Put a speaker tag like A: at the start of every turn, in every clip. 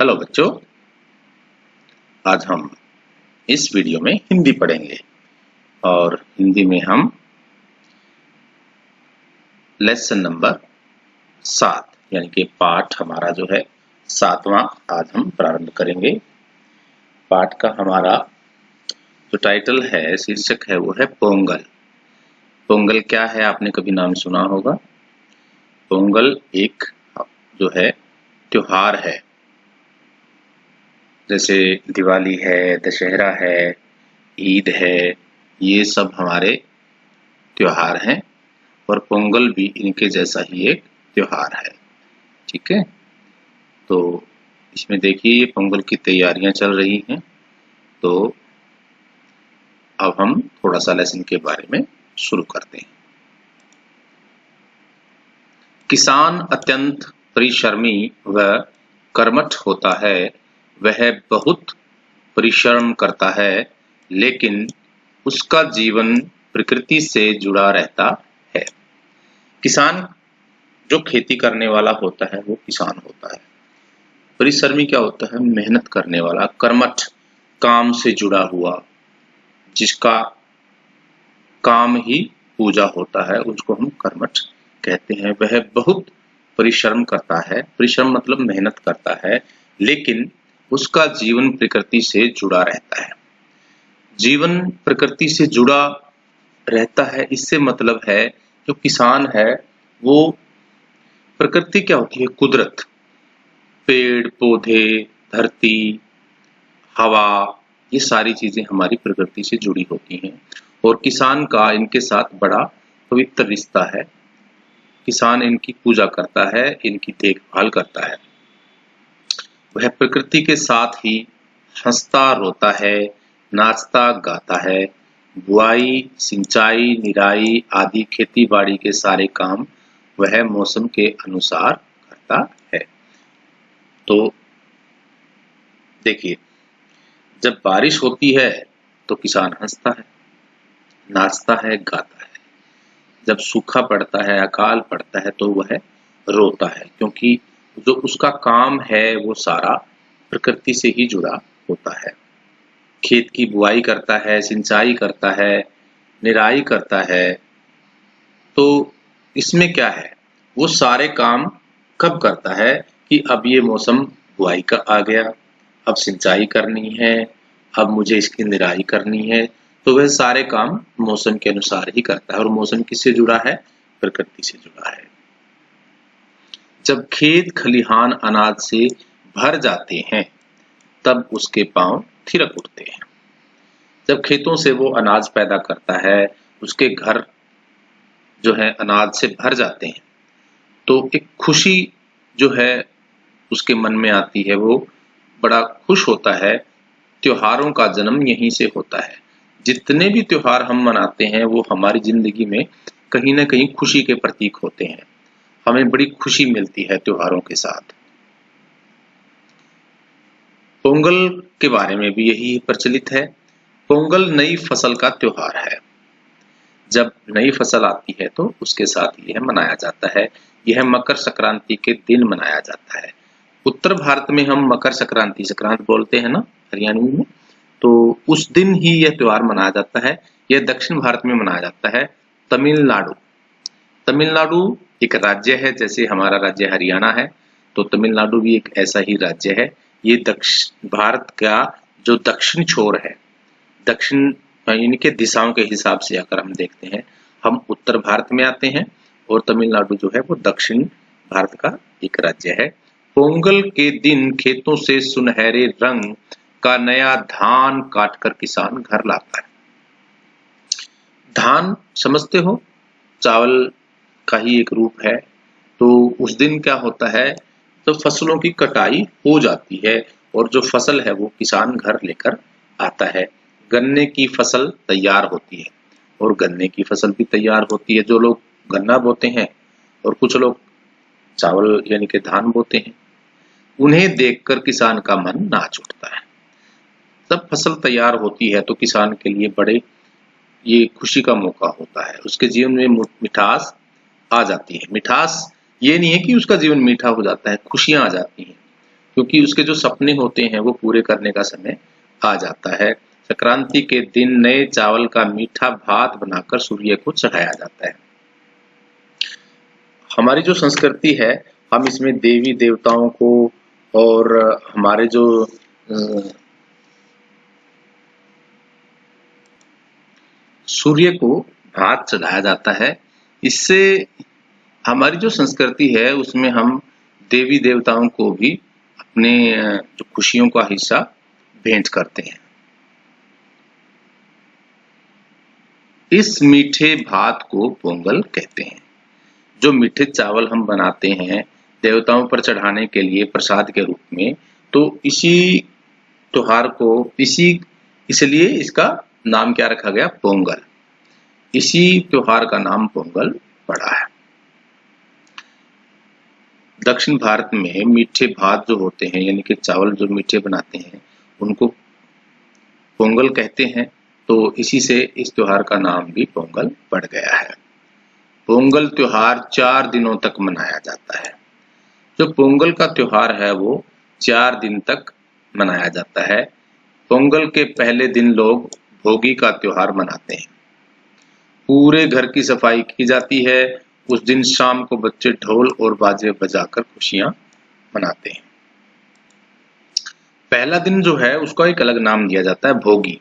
A: Hello बच्चों, आज हम इस वीडियो में हिंदी पढ़ेंगे और हिंदी में हम लेसन नंबर 7 यानी कि पाठ हमारा जो है 7वां आज हम प्रारंभ करेंगे। पाठ का हमारा जो टाइटल है, शीर्षक है, वो है पोंगल। पोंगल क्या है, आपने कभी नाम सुना होगा। पोंगल एक जो है त्योहार है, जैसे दिवाली है, दशहरा है, ईद है, ये सब हमारे त्योहार हैं और पोंगल भी इनके जैसा ही एक त्योहार है। ठीक है, तो इसमें देखिए ये पोंगल की तैयारियां चल रही हैं। तो अब हम थोड़ा सा लेसन के बारे में शुरू करते हैं। किसान अत्यंत परिश्रमी व कर्मठ होता है। वह बहुत परिश्रम करता है, लेकिन उसका जीवन प्रकृति से जुड़ा रहता है। किसान जो खेती करने वाला होता है वो किसान होता है। परिश्रमी क्या होता है? मेहनत करने वाला, कर्मठ, काम से जुड़ा हुआ, जिसका काम ही पूजा होता है, उसको हम कर्मठ कहते हैं। वह बहुत परिश्रम करता है, परिश्रम मतलब मेहनत करता है, लेकिन उसका जीवन प्रकृति से जुड़ा रहता है। जीवन प्रकृति से जुड़ा रहता है, इससे मतलब है जो किसान है वो प्रकृति क्या होती है? कुदरत, पेड़ पौधे, धरती, हवा, ये सारी चीजें हमारी प्रकृति से जुड़ी होती हैं और किसान का इनके साथ बड़ा पवित्र रिश्ता है। किसान इनकी पूजा करता है, इनकी देखभाल करता है। वह प्रकृति के साथ ही हंसता रोता है, नाचता गाता है। बुआई, सिंचाई, निराई आदि खेती बाड़ी के सारे काम वह मौसम के अनुसार करता है। तो देखिए, जब बारिश होती है तो किसान हंसता है, नाचता है, गाता है। जब सूखा पड़ता है, अकाल पड़ता है, तो वह रोता है, क्योंकि जो उसका काम है वो सारा प्रकृति से ही जुड़ा होता है। खेत की बुआई करता है, सिंचाई करता है, निराई करता है। तो इसमें क्या है? वो सारे काम कब करता है कि अब ये मौसम बुआई का आ गया, अब सिंचाई करनी है, अब मुझे इसकी निराई करनी है। तो वह सारे काम मौसम के अनुसार ही करता है और मौसम किससे जुड़ा है? प्रकृति से जुड़ा है। जब खेत खलिहान अनाज से भर जाते हैं तब उसके पांव थिरक उठते हैं। जब खेतों से वो अनाज पैदा करता है, उसके घर जो है अनाज से भर जाते हैं, तो एक खुशी जो है उसके मन में आती है, वो बड़ा खुश होता है। त्योहारों का जन्म यहीं से होता है। जितने भी त्योहार हम मनाते हैं वो हमारी जिंदगी में कहीं ना कहीं खुशी के प्रतीक होते हैं। हमें बड़ी खुशी मिलती है त्योहारों के साथ। पोंगल के बारे में भी यही प्रचलित है। पोंगल नई फसल का त्योहार है। जब नई फसल आती है तो उसके साथ यह मनाया जाता है। यह मकर संक्रांति के दिन मनाया जाता है। उत्तर भारत में हम मकर संक्रांति बोलते हैं ना, हरियाणवी में, तो उस दिन ही यह त्योहार मनाया जाता है। यह दक्षिण भारत में मनाया जाता है। तमिलनाडु तमिलनाडु एक राज्य है, जैसे हमारा राज्य हरियाणा है, तो तमिलनाडु भी एक ऐसा ही राज्य है। ये दक्षिण भारत का जो दक्षिण छोर है, दक्षिण इनके दिशाओं के हिसाब से अगर हम देखते हैं, हम उत्तर भारत में आते हैं और तमिलनाडु जो है वो दक्षिण भारत का एक राज्य है। पोंगल के दिन खेतों से सुनहरे रंग का नया धान काटकर किसान घर लाता है। धान समझते हो, चावल का ही एक रूप है। तो उस दिन क्या होता है, तो फसलों की कटाई हो जाती है और जो फसल है वो किसान घर लेकर आता है। गन्ने की फसल तैयार होती है और गन्ने की फसल भी तैयार होती है। जो लोग गन्ना बोते हैं और कुछ लोग चावल यानी कि धान बोते हैं, उन्हें देखकर किसान का मन नाच उठता है। जब फसल तैयार होती है तो किसान के लिए बड़े ये खुशी का मौका होता है। उसके जीवन में मिठास आ जाती है। मिठास ये नहीं है कि उसका जीवन मीठा हो जाता है, खुशियां आ जाती हैं। क्योंकि उसके जो सपने होते हैं वो पूरे करने का समय आ जाता है। संक्रांति के दिन नए चावल का मीठा भात बनाकर सूर्य को चढ़ाया जाता है। हमारी जो संस्कृति है, हम इसमें देवी देवताओं को और हमारे जो सूर्य को भात चढ़ाया जाता है। इससे हमारी जो संस्कृति है उसमें हम देवी देवताओं को भी अपने जो खुशियों का हिस्सा भेंट करते हैं। इस मीठे भात को पोंगल कहते हैं। जो मीठे चावल हम बनाते हैं देवताओं पर चढ़ाने के लिए प्रसाद के रूप में, तो इसी त्योहार को इसलिए इसका नाम क्या रखा गया? पोंगल। इसी त्योहार का नाम पोंगल पड़ा है। दक्षिण भारत में मीठे भात जो होते हैं, यानी कि चावल जो मीठे बनाते हैं, उनको पोंगल कहते हैं। तो इसी से इस त्योहार का नाम भी पोंगल पड़ गया है। पोंगल त्योहार 4 दिनों तक मनाया जाता है। जो पोंगल का त्योहार है वो 4 दिन तक मनाया जाता है। पोंगल के पहले दिन लोग भोगी का त्योहार मनाते हैं। पूरे घर की सफाई की जाती है। उस दिन शाम को बच्चे ढोल और बाजे बजाकर खुशियां मनाते हैं। पहला दिन जो है उसका एक अलग नाम दिया जाता है, भोगी।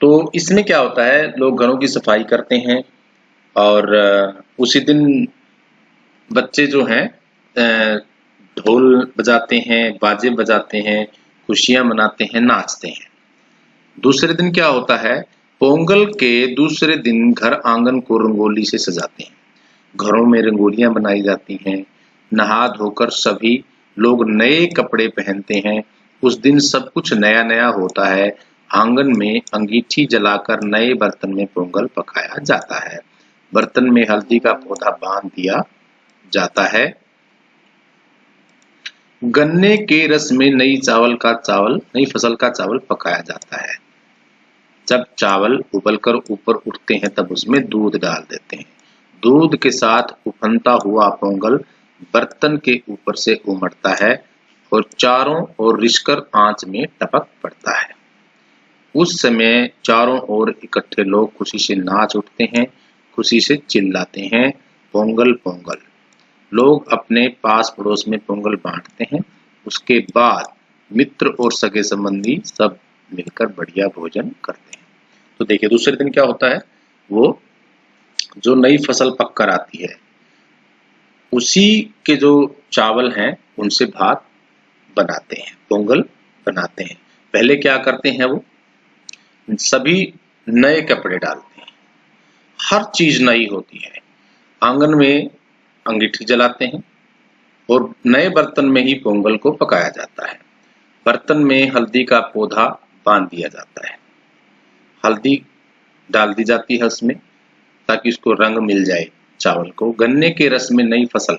A: तो इसमें क्या होता है, लोग घरों की सफाई करते हैं और उसी दिन बच्चे जो हैं ढोल बजाते हैं, बाजे बजाते हैं, खुशियां मनाते हैं, नाचते हैं। दूसरे दिन क्या होता है, पोंगल के दूसरे दिन घर आंगन को रंगोली से सजाते हैं। घरों में रंगोलियां बनाई जाती हैं। नहा धोकर सभी लोग नए कपड़े पहनते हैं। उस दिन सब कुछ नया नया होता है। आंगन में अंगीठी जलाकर नए बर्तन में पोंगल पकाया जाता है। बर्तन में हल्दी का पौधा बांध दिया जाता है। गन्ने के रस में नई फसल का चावल पकाया जाता है। जब चावल उबलकर ऊपर उठते हैं तब उसमें दूध डाल देते हैं। दूध के साथ उफनता हुआ पोंगल बर्तन के ऊपर से उमड़ता है और चारों ओर रिश्कर आंच में टपक पड़ता है। उस समय चारों ओर इकट्ठे लोग खुशी से नाच उठते हैं, खुशी से चिल्लाते हैं, पोंगल पोंगल। लोग अपने पास पड़ोस में पोंगल बांटते हैं। उसके बाद मित्र और सगे संबंधी सब मिलकर बढ़िया भोजन करते हैं। तो देखिए दूसरे दिन क्या होता है, वो जो नई फसल पक कर आती है उसी के जो चावल हैं उनसे भात बनाते हैं, पोंगल बनाते हैं। पहले क्या करते हैं, वो सभी नए कपड़े डालते हैं, हर चीज नई होती है। आंगन में अंगीठी जलाते हैं और नए बर्तन में ही पोंगल को पकाया जाता है। बर्तन में हल्दी का पौधा बांध दिया जाता है। हल्दी डाल दी जाती है उसमें ताकि उसको रंग मिल जाए चावल को। गन्ने के रस में नई फसल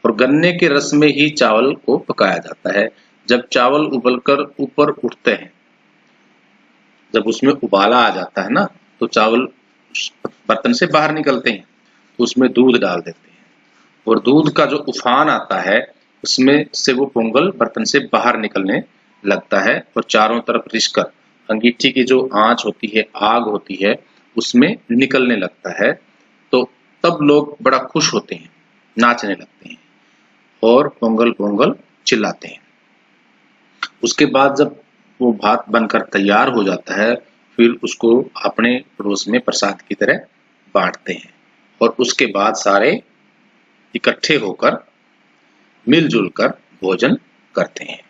A: और गन्ने के रस में ही चावल को पकाया जाता है। जब चावल उबलकर ऊपर उठते हैं, जब उसमें उबाला आ जाता है ना, तो चावल बर्तन से बाहर निकलते हैं, तो उसमें दूध डाल देते हैं और दूध का जो उफान आता है उसमें से वो पोंगल बर्तन से बाहर निकलने लगता है और चारों तरफ रिश्कर अंगीठी की जो आंच होती है, आग होती है, उसमें निकलने लगता है। तो तब लोग बड़ा खुश होते हैं, नाचने लगते हैं और पोंगल पोंगल चिल्लाते हैं। उसके बाद जब वो भात बनकर तैयार हो जाता है, फिर उसको अपने पड़ोस में प्रसाद की तरह बांटते हैं और उसके बाद सारे इकट्ठे होकर मिलजुल कर भोजन करते हैं।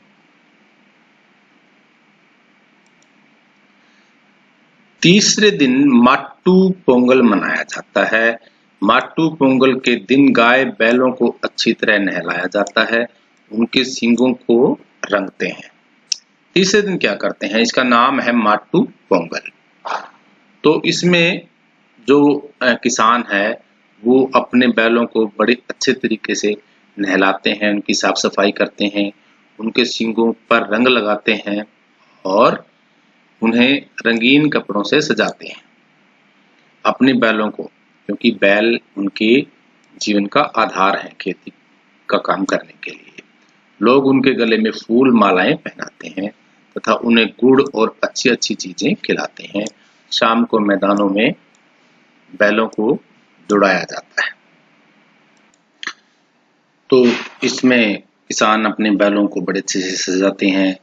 A: तीसरे दिन माट्टू पोंगल मनाया जाता है। माट्टू पोंगल के दिन गाय बैलों को अच्छी तरह नहलाया जाता है, उनके सींगों को रंगते हैं। तीसरे दिन क्या करते हैं, इसका नाम है माट्टू पोंगल। तो इसमें जो किसान है वो अपने बैलों को बड़े अच्छे तरीके से नहलाते हैं, उनकी साफ सफाई करते हैं, उनके सींगों पर रंग लगाते हैं और उन्हें रंगीन कपड़ों से सजाते हैं अपने बैलों को, क्योंकि बैल उनके जीवन का आधार है खेती का काम करने के लिए। लोग उनके गले में फूल मालाएं पहनाते हैं तथा उन्हें गुड़ और अच्छी अच्छी चीजें खिलाते हैं। शाम को मैदानों में बैलों को दौड़ाया जाता है। तो इसमें किसान अपने बैलों को बड़े अच्छे से सजाते हैं,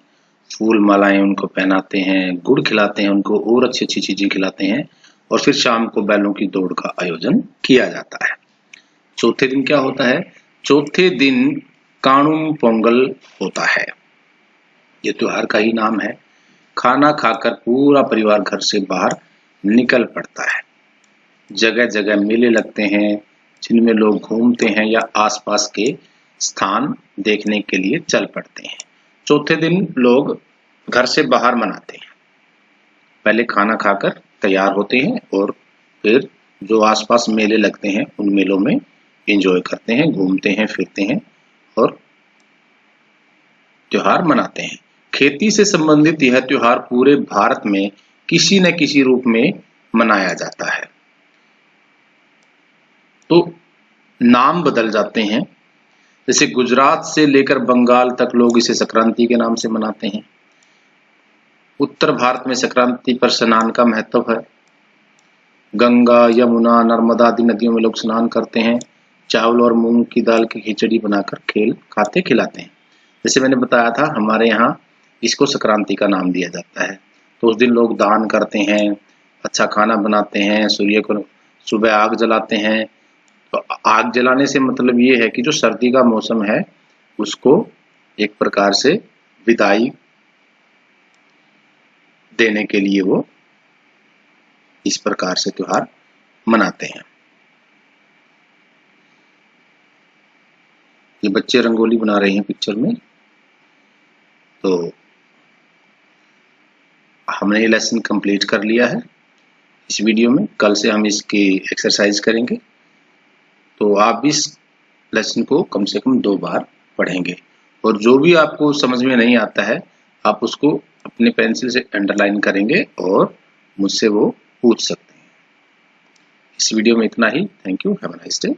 A: फूल मालाएं उनको पहनाते हैं, गुड़ खिलाते हैं उनको और अच्छी अच्छी चीजें खिलाते हैं और फिर शाम को बैलों की दौड़ का आयोजन किया जाता है। चौथे दिन क्या होता है? चौथे दिन काणुम पोंगल होता है। ये त्योहार का ही नाम है। खाना खाकर पूरा परिवार घर से बाहर निकल पड़ता है। जगह जगह मेले लगते हैं जिनमें लोग घूमते हैं या आसपास के स्थान देखने के लिए चल पड़ते हैं। चौथे दिन लोग घर से बाहर मनाते हैं। पहले खाना खाकर तैयार होते हैं और फिर जो आसपास मेले लगते हैं उन मेलों में एंजॉय करते हैं, घूमते हैं, फिरते हैं और त्योहार मनाते हैं। खेती से संबंधित यह त्योहार पूरे भारत में किसी न किसी रूप में मनाया जाता है। तो नाम बदल जाते हैं। जैसे गुजरात से लेकर बंगाल तक लोग इसे संक्रांति के नाम से मनाते हैं। उत्तर भारत में संक्रांति पर स्नान का महत्व है। गंगा, यमुना, नर्मदा आदि नदियों में लोग स्नान करते हैं। चावल और मूंग की दाल की खिचड़ी बनाकर खाते खिलाते हैं। जैसे मैंने बताया था, हमारे यहाँ इसको संक्रांति का नाम दिया जाता है। तो उस दिन लोग दान करते हैं, अच्छा खाना बनाते हैं, सूर्य को सुबह आग जलाते हैं। तो आग जलाने से मतलब ये है कि जो सर्दी का मौसम है उसको एक प्रकार से विदाई देने के लिए वो इस प्रकार से त्योहार मनाते हैं। ये बच्चे रंगोली बना रहे हैं पिक्चर में। तो हमने ये लेसन कंप्लीट कर लिया है इस वीडियो में। कल से हम इसकी एक्सरसाइज करेंगे। तो आप इस लेसन को कम से कम 2 बार पढ़ेंगे और जो भी आपको समझ में नहीं आता है आप उसको अपने पेंसिल से अंडरलाइन करेंगे और मुझसे वो पूछ सकते हैं। इस वीडियो में इतना ही। Thank you. Have a nice day.